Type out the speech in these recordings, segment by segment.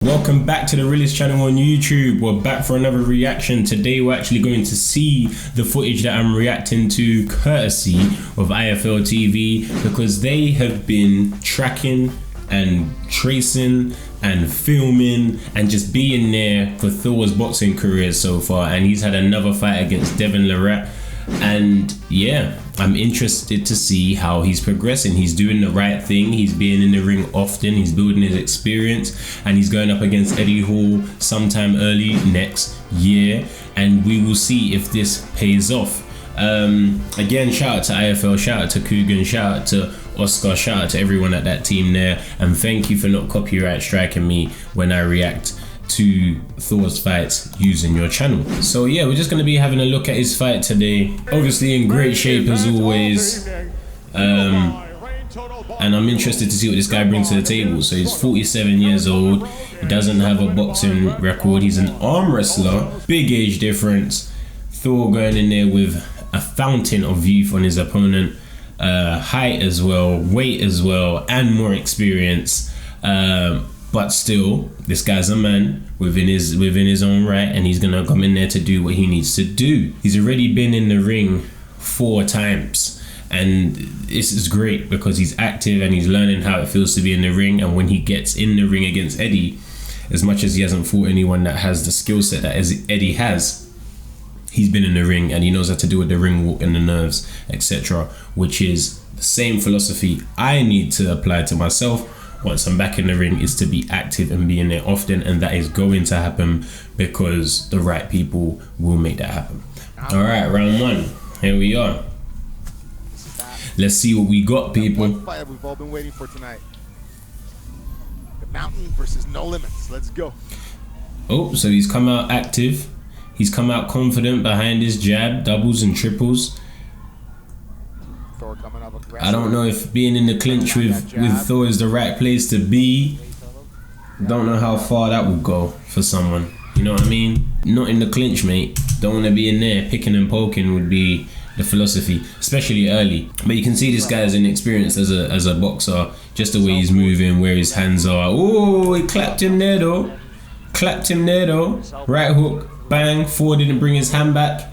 Welcome back to the realest channel on YouTube. We're back for another reaction. Today we're actually going to see the footage that I'm reacting to courtesy of IFL TV, because they have been tracking and tracing and filming and just being there for Thor's boxing career so far, and he's had another fight against Devin Larratt. And yeah, I'm interested to see how he's progressing. He's doing the right thing. He's being in the ring often. He's building his experience, and he's going up against Eddie Hall sometime early next year, and we will see if this pays off. Again, shout out to IFL, shout out to Coogan, shout out to Oscar, shout out to everyone at that team there, and thank you for not copyright striking me when I react to Thor's fights using your channel. So yeah, we're just going to be having a look at his fight today. Obviously in great shape as always, and I'm interested to see what this guy brings to the table. So he's 47 years old, he doesn't have a boxing record, he's an arm wrestler, big age difference. Thor going in there with a fountain of youth on his opponent, height as well, weight as well, and more experience. But still, this guy's a man within his own right, and he's gonna come in there to do what he needs to do. He's already been in the ring 4 times, and this is great because he's active and he's learning how it feels to be in the ring. And when he gets in the ring against Eddie, as much as he hasn't fought anyone that has the skill set that Eddie has, he's been in the ring and he knows how to do with the ring walk and the nerves, etc., which is the same philosophy I need to apply to myself once I'm back in the ring, is to be active and be in there often, and that is going to happen because the right people will make that happen. All right, round 1, here we are. Let's see what we got, people. One fight we've all been waiting for tonight. The Mountain versus No Limits. Let's go. Oh, so he's come out active. He's come out confident behind his jab, doubles and triples. Thor coming up aggressive. I don't know if being in the clinch with Thor is the right place to be. Don't know how far that will go for someone. You know what I mean? Not in the clinch, mate. Don't want to be in there. Picking and poking would be the philosophy, especially early. But you can see this guy is inexperienced as a boxer. Just the way he's moving, where his hands are. Oh, he clapped him there though. Clapped him there though. Right hook, bang. Thor didn't bring his hand back,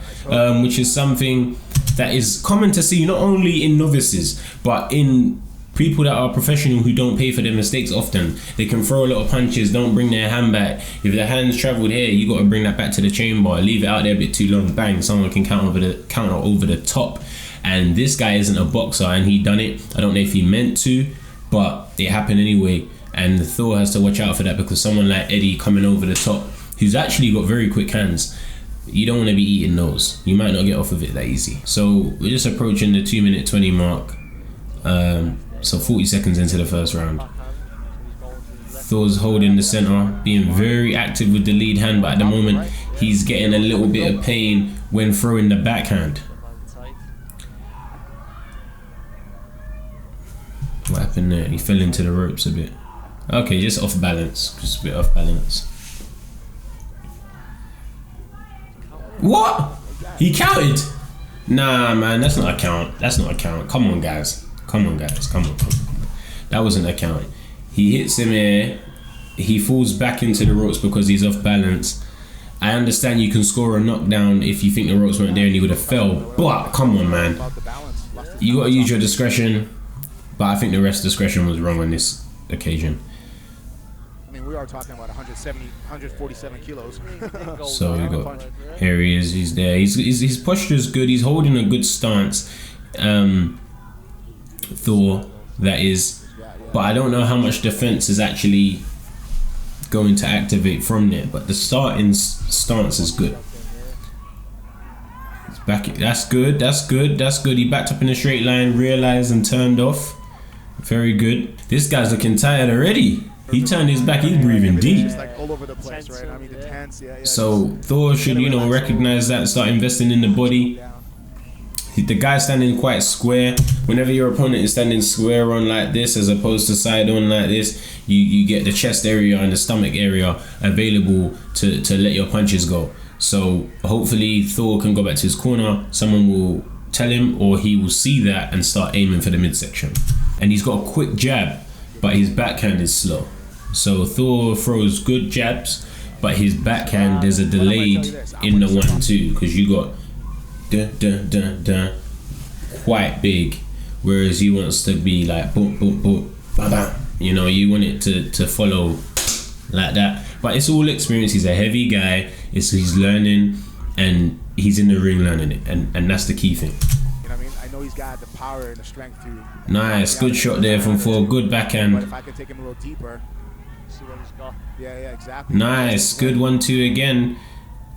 which is something that is common to see not only in novices but in people that are professional who don't pay for their mistakes often. They can throw a lot of punches, don't bring their hand back. If their hand's traveled here, you got to bring that back to the chamber, leave it out there a bit too long, bang, someone can counter over the top. And this guy isn't a boxer, and he done it. I don't know if he meant to, but it happened anyway, and Thor has to watch out for that, because someone like Eddie coming over the top, who's actually got very quick hands, you don't want to be eating those. You might not get off of it that easy. So we're just approaching the 2:20 mark. So 40 seconds into the first round. Thor's holding the center, being very active with the lead hand, but at the moment he's getting a little bit of pain when throwing the backhand. What happened there? He fell into the ropes a bit. Okay, just off balance, just a bit off balance. What? He counted? Nah, man, that's not a count. That's not a count. Come on, guys. Come on, guys. Come on. That wasn't a count. He hits him here. He falls back into the ropes because he's off balance. I understand you can score a knockdown if you think the ropes weren't there and he would have fell. But come on, man. You got to use your discretion. But I think the rest discretion was wrong on this occasion. We are talking about 147 kilos. So we got, here he is, he's there. His posture is good. He's holding a good stance. Thor, that is. But I don't know how much defense is actually going to activate from there. But the starting stance is good. He's back. That's good. That's good. That's good. He backed up in a straight line, realized and turned off. Very good. This guy's looking tired already. He turned his back, he's breathing deep. So Thor should, you know, recognize that and start investing in the body. The guy's standing quite square. Whenever your opponent is standing square on like this as opposed to side on like this, you get the chest area and the stomach area available to let your punches go. So hopefully Thor can go back to his corner. Someone will tell him, or he will see that and start aiming for the midsection. And he's got a quick jab, but his backhand is slow. So Thor throws good jabs, but his backhand, there's a delay in the 1-2 because you got quite big, whereas he wants to be like boom, boom, boom, bam, bam. You know, you want it to follow like that. But it's all experience. He's a heavy guy. He's learning, and he's in the ring learning it, and that's the key thing. You know what I mean? I know he's got the power and the strength to. Nice, good shot there from Thor. Good backhand. But if I could take him a little deeper, see what he's got. Yeah, exactly. Nice, good 1-2 again.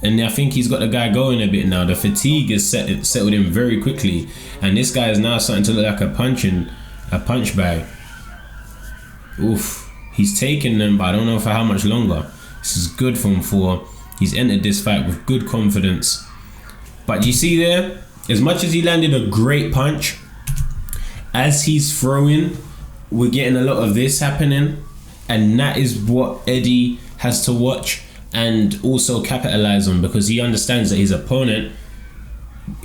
And I think he's got the guy going a bit now. The fatigue is settled in very quickly, and this guy is now starting to look like a punch bag. Oof, he's taking them, but I don't know for how much longer. This is good from Thor. He's entered this fight with good confidence. But you see there, as much as he landed a great punch, as he's throwing, we're getting a lot of this happening, and that is what Eddie has to watch and also capitalize on, because he understands that his opponent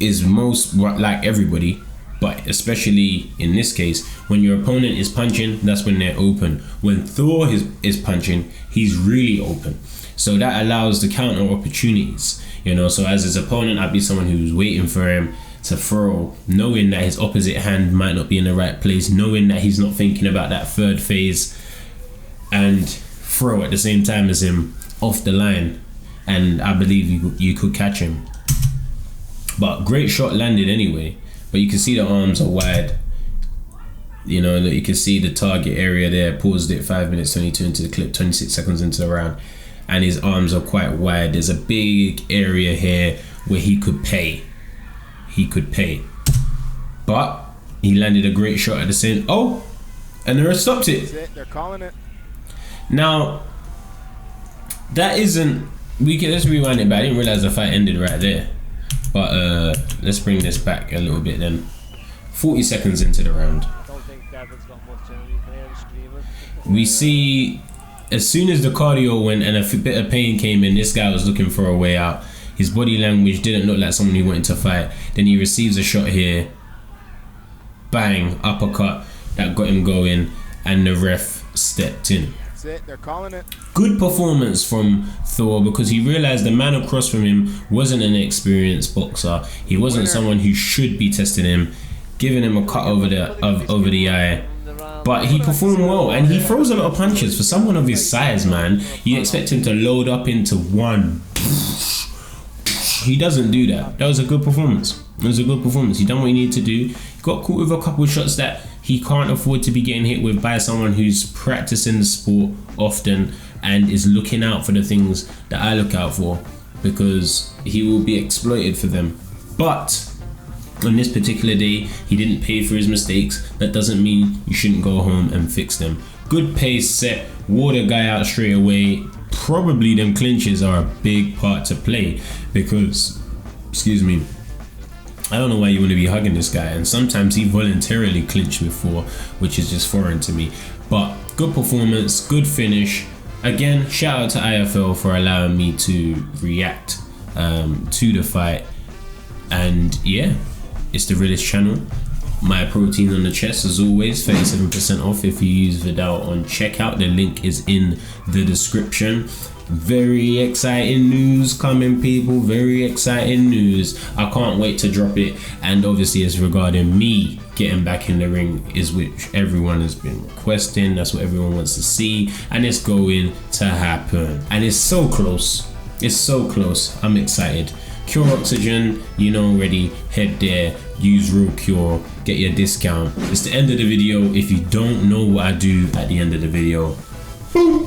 is most like everybody, but especially in this case, when your opponent is punching, that's when they're open. When Thor is punching, he's really open. So that allows the counter opportunities, you know. So as his opponent, I'd be someone who's waiting for him to throw, knowing that his opposite hand might not be in the right place, knowing that he's not thinking about that third phase, and throw at the same time as him off the line, and I believe you could catch him. But great shot landed anyway. But you can see the arms are wide. You know, you can see the target area there. Paused it 5 minutes 22 into the clip, 26 seconds into the round, and his arms are quite wide. There's a big area here where he could pay. But he landed a great shot at the same. Oh, and the ref stopped it. That's it. They're calling it. Now, that isn't. Let's rewind it back. I didn't realize the fight ended right there. But let's bring this back a little bit then. 40 seconds into the round. We see, as soon as the cardio went and a bit of pain came in, this guy was looking for a way out. His body language didn't look like someone who wanted to fight. Then he receives a shot here. Bang, uppercut that got him going, and the ref stepped in. That's it. They're calling it. Good performance from Thor, because he realized the man across from him wasn't an experienced boxer. He wasn't someone who should be testing him, giving him a cut over the eye. But he performed well, and he throws a lot of punches. For someone of his size, man, you expect him to load up into one. He doesn't do that. That was a good performance. He done what he needed to do. He got caught with a couple of shots that he can't afford to be getting hit with by someone who's practicing the sport often and is looking out for the things that I look out for, because he will be exploited for them. But on this particular day, he didn't pay for his mistakes. That doesn't mean you shouldn't go home and fix them. Good pace set, wore the guy out straight away. Probably them clinches are a big part to play, because, excuse me, I don't know why you want to be hugging this guy, and sometimes he voluntarily clinched before, which is just foreign to me. But good performance, good finish. Again, shout out to IFL for allowing me to react to the fight. And yeah, it's the realest channel. My protein on the chest, as always, 37% off if you use Viddal on checkout. The link is in the description. Very exciting news coming, people. Very exciting news. I can't wait to drop it. And obviously, it's regarding me getting back in the ring, is which everyone has been requesting. That's what everyone wants to see, and it's going to happen. And it's so close. It's so close. I'm excited. Cure Oxygen, you know already. Head there, use Real Cure, get your discount. It's the end of the video. If you don't know what I do at the end of the video,